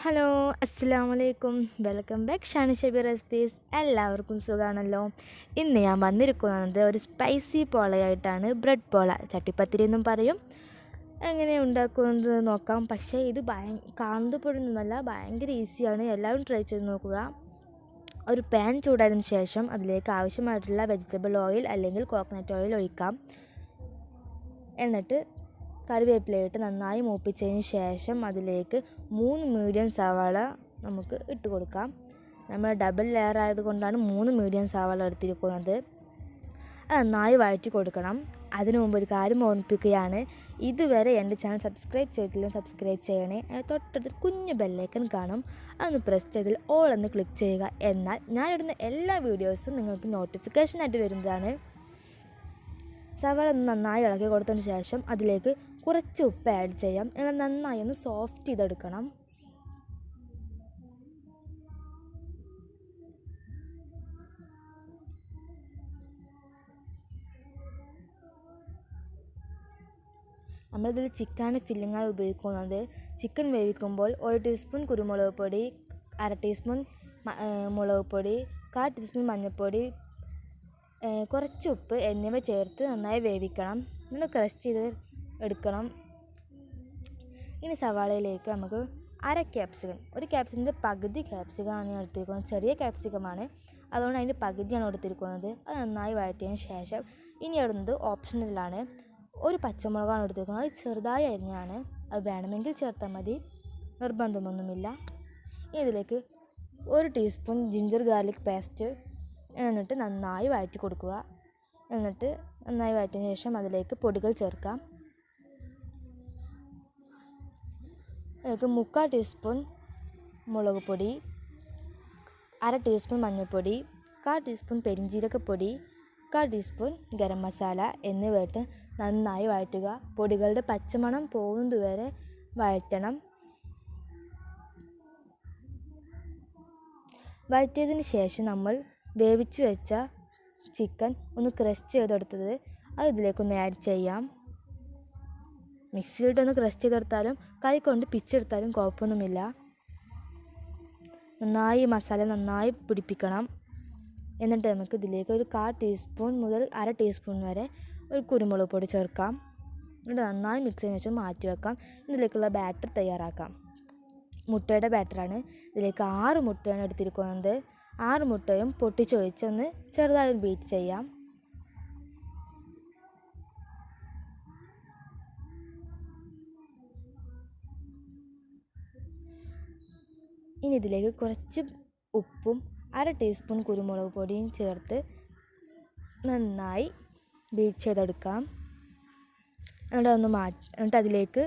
Hello, അസ്സലാമലൈക്കും. Welcome back Shanshabi recipes. എല്ലാവർക്കും സുഖമാണല്ലോ. ഇന്ന് ഞാൻ വന്നിരിക്കുന്നത് ഒരു സ്പൈസി പോളയായിട്ടാണ്. ബ്രെഡ് പോള, ചട്ടിപ്പത്തിരി എന്നും പറയും. എങ്ങനെ ഉണ്ടാക്കുന്നത് നോക്കാം. പക്ഷേ ഇത് കാണുന്നത് പൊടുന്നതല്ല, ഭയങ്കര ഈസിയാണ്. എല്ലാവരും ട്രൈ ചെയ്ത് നോക്കുക. ഒരു പാൻ ചൂടായതിനു ശേഷം അതിലേക്ക് ആവശ്യമായിട്ടുള്ള വെജിറ്റബിൾ ഓയിൽ അല്ലെങ്കിൽ കോക്കനട്ട് ഓയിൽ ഒഴിക്കാം. എന്നിട്ട് കറിവേപ്പിലയിട്ട് നന്നായി മൂപ്പിച്ചതിന് ശേഷം അതിലേക്ക് 3 മീഡിയം സവാള നമുക്ക് ഇട്ട് കൊടുക്കാം. നമ്മൾ ഡബിൾ ലെയർ ആയതുകൊണ്ടാണ് 3 മീഡിയം സവാള എടുത്തിരിക്കുന്നത്. അത് നന്നായി വഴറ്റി കൊടുക്കണം. അതിനു മുമ്പ് ഒരു കാര്യം ഓർമ്മിപ്പിക്കുകയാണ്, ഇതുവരെ എൻ്റെ ചാനൽ സബ്സ്ക്രൈബ് ചെയ്തിട്ടില്ല, സബ്സ്ക്രൈബ് ചെയ്യണേ. തൊട്ടടുത്ത് കുഞ്ഞു ബെല്ലൈക്കൺ കാണും, അതൊന്ന് പ്രസ് ചെയ്തിൽ ഓൾ എന്ന് ക്ലിക്ക് ചെയ്യുക. എന്നാൽ ഞാനിടുന്ന എല്ലാ വീഡിയോസും നിങ്ങൾക്ക് നോട്ടിഫിക്കേഷനായിട്ട് വരുന്നതാണ്. സവാള ഒന്ന് നന്നായി ഇളക്കി കൊടുത്തതിന് ശേഷം അതിലേക്ക് കുറച്ച് ഉപ്പ് ആഡ് ചെയ്യാം. എന്നാൽ നന്നായി ഒന്ന് സോഫ്റ്റ് ചെയ്തെടുക്കണം. നമ്മളിതിൽ ചിക്കനാണ് ഫില്ലിങ്ങായി ഉപയോഗിക്കുന്നത്. ചിക്കൻ വേവിക്കുമ്പോൾ 1 ടീസ്പൂൺ കുരുമുളക് പൊടി, 1/2 ടീസ്പൂൺ മുളക് പൊടി, 1/4 ടീസ്പൂൺ മഞ്ഞൾപ്പൊടി, കുറച്ച് ഉപ്പ് എന്നിവ ചേർത്ത് നന്നായി വേവിക്കണം. ഒന്ന് ക്രഷ് ചെയ്ത് എടുക്കണം. ഇനി സവാളയിലേക്ക് നമുക്ക് 1/2 ക്യാപ്സിക്കം, ഒരു ക്യാപ്സിക്കത്തിൻ്റെ പകുതി ക്യാപ്സിക്കമാണ് ഞാൻ എടുത്തിരിക്കുന്നത്. ചെറിയ ക്യാപ്സിക്കമാണ്, അതുകൊണ്ട് അതിൻ്റെ പകുതിയാണ് എടുത്തിരിക്കുന്നത്. അത് നന്നായി വഴറ്റിയതിന് ശേഷം ഇനി ഇടുന്നത് ഓപ്ഷണലാണ്. ഒരു പച്ചമുളകാണ് എടുത്തിരിക്കുന്നത്. അത് ചെറുതായി അരിഞ്ഞാണ്, അത് വേണമെങ്കിൽ ചേർത്താൽ മതി, നിർബന്ധമൊന്നുമില്ല. ഇനി ഇതിലേക്ക് 1 ടീസ്പൂൺ ജിഞ്ചർ ഗാർലിക് പേസ്റ്റ് എന്നിട്ട് നന്നായി വഴറ്റി കൊടുക്കുക. എന്നിട്ട് നന്നായി വഴറ്റിയതിന് ശേഷം അതിലേക്ക് പൊടികൾ ചേർക്കാം. അതിലേക്ക് 3/4 ടീസ്പൂൺ മുളക് പൊടി, 1/2 ടീസ്പൂൺ മഞ്ഞൾപ്പൊടി, 1/4 ടീസ്പൂൺ പെരിഞ്ജീരകപ്പൊടി, 1/4 ടീസ്പൂൺ ഗരം മസാല എന്നിവയിട്ട് നന്നായി വഴറ്റുക. പൊടികളുടെ പച്ചമണം പോകുന്നതുവരെ വഴറ്റണം. വഴറ്റിയതിന് ശേഷം നമ്മൾ വേവിച്ചു വെച്ച ചിക്കൻ ഒന്ന് ക്രഷ് ചെയ്തെടുത്തത് അത് ഇതിലേക്കൊന്ന് ആഡ് ചെയ്യാം. മിക്സിയിലിട്ടൊന്ന് ക്രഷ് ചെയ്തെടുത്താലും കൈ കൊണ്ട് പിച്ചെടുത്താലും കുഴപ്പമൊന്നുമില്ല. നന്നായി മസാല നന്നായി പിടിപ്പിക്കണം. എന്നിട്ട് നമുക്ക് ഇതിലേക്ക് ഒരു 1/4 ടീസ്പൂൺ മുതൽ 1/2 ടീസ്പൂൺ വരെ ഒരു കുരുമുളക് പൊടി ചേർക്കാം. എന്നിട്ട് നന്നായി മിക്സ് ചെയ്തതിന് ശേഷം മാറ്റി വെക്കാം. ഇതിലേക്കുള്ള ബാറ്റർ തയ്യാറാക്കാം. മുട്ടയുടെ ബാറ്ററാണ്. ഇതിലേക്ക് 6 മുട്ടയാണ് എടുത്തിരിക്കുന്നത്. 6 മുട്ടയും പൊട്ടിച്ചൊഴിച്ചൊന്ന് ചെറുതായി ബീറ്റ് ചെയ്യാം. ഇനി ഇതിലേക്ക് കുറച്ച് ഉപ്പും 1/2 ടീസ്പൂൺ കുരുമുളക് പൊടിയും ചേർത്ത് നന്നായി ബീറ്റ് ചെയ്തെടുക്കാം. എന്നിട്ട് അതിലേക്ക്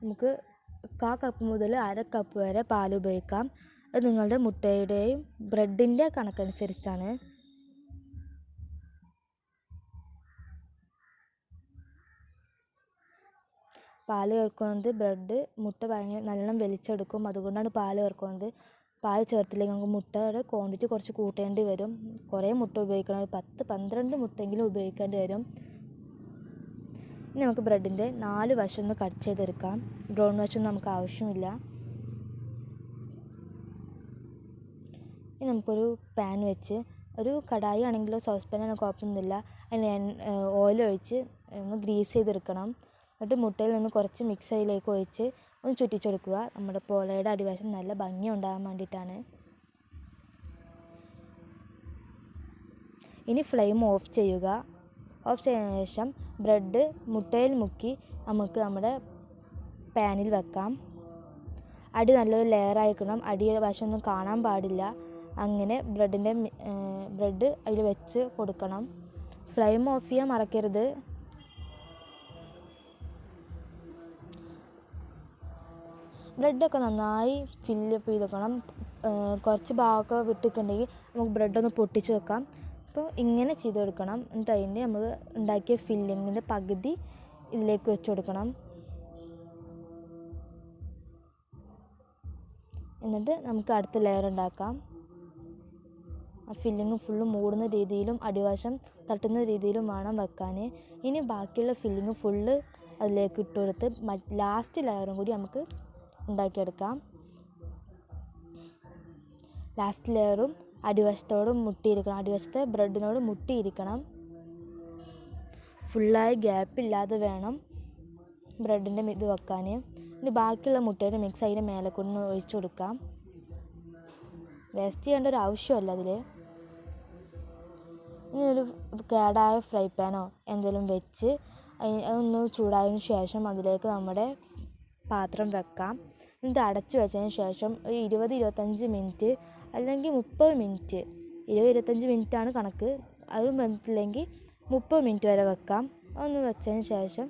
നമുക്ക് 1/4 കപ്പ് മുതൽ 1/2 കപ്പ് വരെ പാൽ ഉപയോഗിക്കാം. അത് നിങ്ങളുടെ മുട്ടയുടെയും ബ്രെഡിൻ്റെ കണക്കനുസരിച്ചാണ്. പാൽ ചേർക്കുന്നത് ബ്രെഡ് മുട്ട നല്ലോണം വലിച്ചെടുക്കും, അതുകൊണ്ടാണ് പാൽ ചേർക്കുന്നത്. പാൽ ചേർത്തില്ലെങ്കിൽ നമുക്ക് മുട്ടയുടെ ക്വാണ്ടിറ്റി കുറച്ച് കൂട്ടേണ്ടി വരും. കുറേ മുട്ട ഉപയോഗിക്കണം, 10-12 മുട്ടയെങ്കിലും ഉപയോഗിക്കേണ്ടി വരും. ഇനി നമുക്ക് ബ്രെഡിൻ്റെ 4 വശം ഒന്ന് കട്ട് ചെയ്തെടുക്കാം. ബ്രൗൺ വശം നമുക്ക് ആവശ്യമില്ല. ഇനി നമുക്കൊരു പാൻ വെച്ച്, ഒരു കടായി ആണെങ്കിലോ സോസ് പാനാണോ കുഴപ്പമൊന്നുമില്ല, അതിന് ഓയിൽ ഒഴിച്ച് ഒന്ന് ഗ്രീസ് ചെയ്തെടുക്കണം. എന്നിട്ട് മുട്ടയിൽ നിന്ന് കുറച്ച് മിക്സ് അതിലേക്ക് ഒഴിച്ച് ഒന്ന് ചുറ്റിച്ചെടുക്കുക. നമ്മുടെ പോളയുടെ അടിവശം നല്ല ഭംഗി ഉണ്ടാകാൻ വേണ്ടിയിട്ടാണ്. ഇനി ഫ്ലെയിം ഓഫ് ചെയ്യുക. ഓഫ് ചെയ്തതിന് ശേഷം ബ്രെഡ് മുട്ടയിൽ മുക്കി നമുക്ക് നമ്മുടെ പാനിൽ വെക്കാം. അടി നല്ലൊരു ലെയറായിരിക്കണം, അടി വശമൊന്നും കാണാൻ പാടില്ല. അങ്ങനെ ബ്രെഡ് അതിൽ വെച്ച് കൊടുക്കണം. ഫ്ലെയിം ഓഫ് ചെയ്യാൻ മറക്കരുത്. ബ്രെഡൊക്കെ നന്നായി ഫില്ലപ്പ് ചെയ്ത് വെക്കണം. കുറച്ച് ഭാഗമൊക്കെ വിട്ടിട്ടുണ്ടെങ്കിൽ നമുക്ക് ബ്രെഡൊന്ന് പൊട്ടിച്ച് വെക്കാം. അപ്പോൾ ഇങ്ങനെ ചെയ്തെടുക്കണം. എന്നിട്ട് അതിൻ്റെ നമ്മൾ ഉണ്ടാക്കിയ ഫില്ലിങ്ങിൻ്റെ പകുതി ഇതിലേക്ക് വെച്ച് കൊടുക്കണം. എന്നിട്ട് നമുക്ക് അടുത്ത ലെയർ ഉണ്ടാക്കാം. ആ ഫില്ലിങ് ഫുള്ള് മൂടുന്ന രീതിയിലും അടിവശം തട്ടുന്ന രീതിയിലും വേണം വെക്കാൻ. ഇനി ബാക്കിയുള്ള ഫില്ലിങ് ഫുള്ള് അതിലേക്ക് ഇട്ട് കൊടുത്ത് ലാസ്റ്റ് ലെയറും കൂടി നമുക്ക് ഉണ്ടാക്കിയെടുക്കാം. ലാസ്റ്റ് ലെയറും അടിവശത്തോടും മുട്ടിയിരിക്കണം, അടിവശത്തെ ബ്രെഡിനോട് മുട്ടിയിരിക്കണം. ഫുള്ളായി ഗ്യാപ്പില്ലാതെ വേണം ബ്രെഡിൻ്റെ ഇത് വെക്കാൻ. ഇനി ബാക്കിയുള്ള മുട്ടയുടെ മിക്സ് അതിൻ്റെ മേലെ കൊണ്ട് ഒഴിച്ചു കൊടുക്കാം. വേസ്റ്റ് ചെയ്യേണ്ട ഒരു ആവശ്യമല്ല അതിൽ. ഇനി ഒരു കേടായ ഫ്രൈ പാനോ എന്തെങ്കിലും വെച്ച് അതൊന്ന് ചൂടായതിനു ശേഷം അതിലേക്ക് നമ്മുടെ പാത്രം വെക്കാം. എന്നിട്ട് അടച്ചു വെച്ചതിന് ശേഷം ഒരു 20-25 മിനിറ്റ് അല്ലെങ്കിൽ 30 മിനിറ്റ്, 20-25 മിനിറ്റാണ് കണക്ക്, അതും വന്നിട്ടില്ലെങ്കിൽ 30 മിനിറ്റ് വരെ വെക്കാം. ഒന്ന് വെച്ചതിന് ശേഷം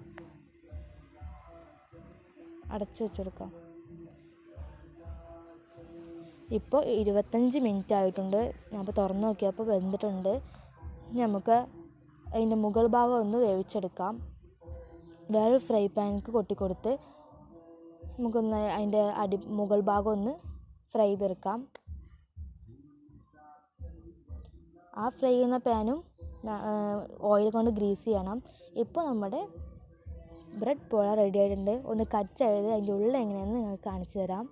അടച്ചു വെച്ചെടുക്കാം. ഇപ്പോൾ 25 മിനിറ്റ് ആയിട്ടുണ്ട്. ഞാനിപ്പോൾ തുറന്ന് നോക്കിയപ്പോൾ വെന്തിട്ടുണ്ട്. നമുക്ക് അതിൻ്റെ മുകൾ ഭാഗം ഒന്ന് വേവിച്ചെടുക്കാം. വേറൊരു ഫ്രൈ പാനിലേക്ക് കൊട്ടിക്കൊടുത്ത് നമുക്കൊന്ന് അതിൻ്റെ മുകൾ ഭാഗം ഒന്ന് ഫ്രൈ ചെയ്തെടുക്കാം. ആ ഫ്രൈ ചെയ്യുന്ന പാനും ഓയിൽ കൊണ്ട് ഗ്രീസ് ചെയ്യണം. ഇപ്പോൾ നമ്മുടെ ബ്രെഡ് പോള റെഡി ആയിട്ടുണ്ട്. ഒന്ന് കട്ട് ചെയ്ത് അതിൻ്റെ ഉള്ളിൽ എങ്ങനെയാണെന്ന് നിങ്ങൾക്ക് കാണിച്ചു തരാം.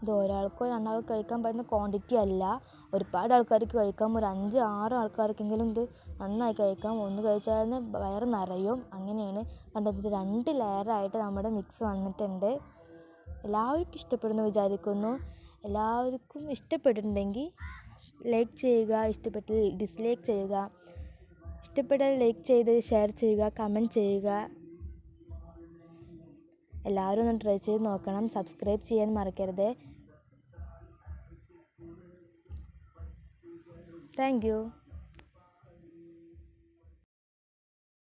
ഇത് ഒരാൾക്കോ രണ്ടാൾക്കോ കഴിക്കാൻ പറ്റുന്ന ക്വാണ്ടിറ്റി അല്ല. ഒരുപാട് ആൾക്കാർക്ക് കഴിക്കാം. ഒരു 5-6 ആൾക്കാർക്കെങ്കിലും ഇത് നന്നായി കഴിക്കാം. ഒന്ന് കഴിച്ചാൽ വയറ് നിറയും. അങ്ങനെയാണ് കണ്ടത്. 2 ലെയറായിട്ട് നമ്മുടെ മിക്സ് വന്നിട്ടുണ്ട്. എല്ലാവർക്കും ഇഷ്ടപ്പെടുന്നു വിചാരിക്കുന്നു. എല്ലാവർക്കും ഇഷ്ടപ്പെട്ടിട്ടുണ്ടെങ്കിൽ ലൈക്ക് ചെയ്യുക, ഇഷ്ടപ്പെട്ടാൽ ഡിസ്ലൈക്ക് ചെയ്യുക. ഇഷ്ടപ്പെട്ടാൽ ലൈക്ക് ചെയ്ത് ഷെയർ ചെയ്യുക, കമൻറ്റ് ചെയ്യുക. എല്ലാവരും ഒന്ന് ട്രൈ ചെയ്ത് നോക്കണം. സബ്സ്ക്രൈബ് ചെയ്യാൻ മറക്കരുത്. Thank you.